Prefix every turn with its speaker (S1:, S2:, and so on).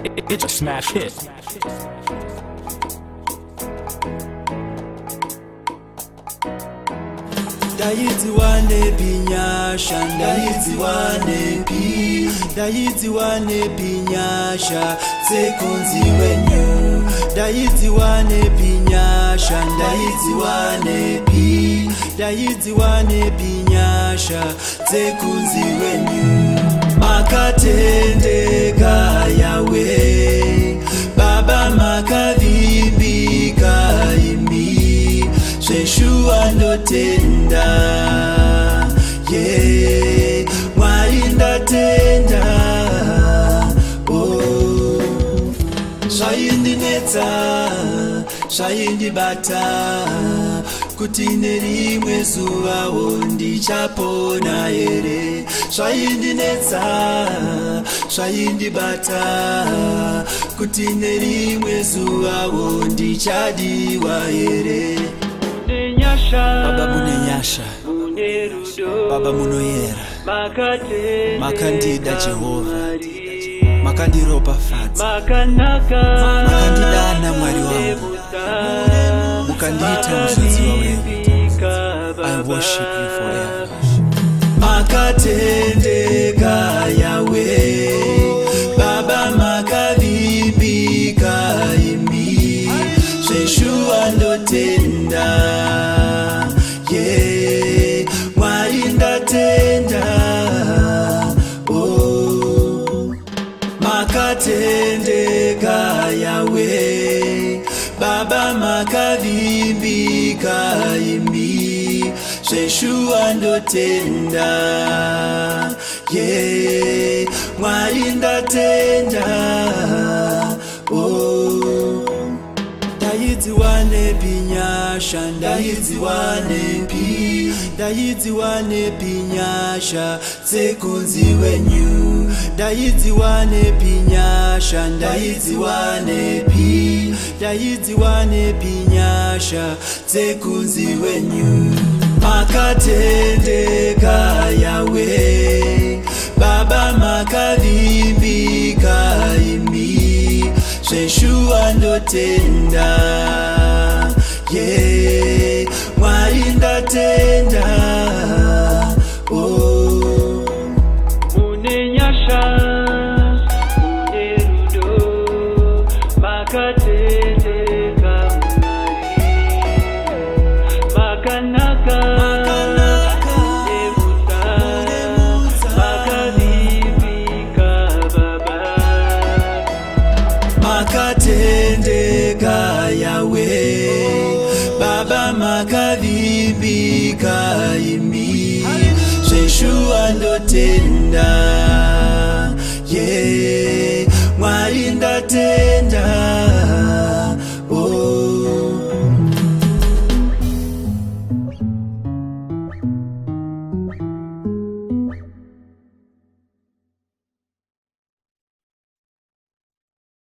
S1: It's a smash hit.
S2: Daiti wane pinyasha, daiti wane pi, daiti wane pinyasha, sekunzi wenyu. Daiti wane pinyasha, daiti wane pi, daiti wane pinyasha, sekunzi wenyu. Makatendeka yawe, baba makadhibika imi, sheshua ndotenda, yeah, mwalinda tenda, oh. Shayindi neta, shayindi bata, kutine rimwe zuwa wondi chapona ere. Shayindi neta, shayindi bata, kutine rimwe zuwa wondi chadiwa ere. Baba munenyasha, Baba munoyera, makandida Jehova, makandiropa fadzi, makandidana mwari wangu, mukandita muzodzi wawenyu. I worship you forever. Makatendeka yawe, Baba makadhibika imi, sheshua ndotenda, yeah, mwalinda tenda, oh. Makatendeka yawe, Baba makadhibika imi, sheshua ndotenda, yeah, mwalinda tenda, oh. Daiti wane pinyasha, daiti wane pi, daiti wane pinyasha, sekunzi wenyu. Daiti wane pinyasha, daiti wane pi, daiti wane pinyasha, sekunzi wenyu. Makatendeka yawe, Baba makadhibika imi, sheshua ndotenda, yeah, mwalinda tenda, oh.
S3: Munenyasha, munerudo, makatendeka mwari, makanaka, munemuta, makadhibika baba.
S2: Makatendeka yawe, Baba makadhibika imi, sheshua ndotenda, yeah, mwalinda tenda.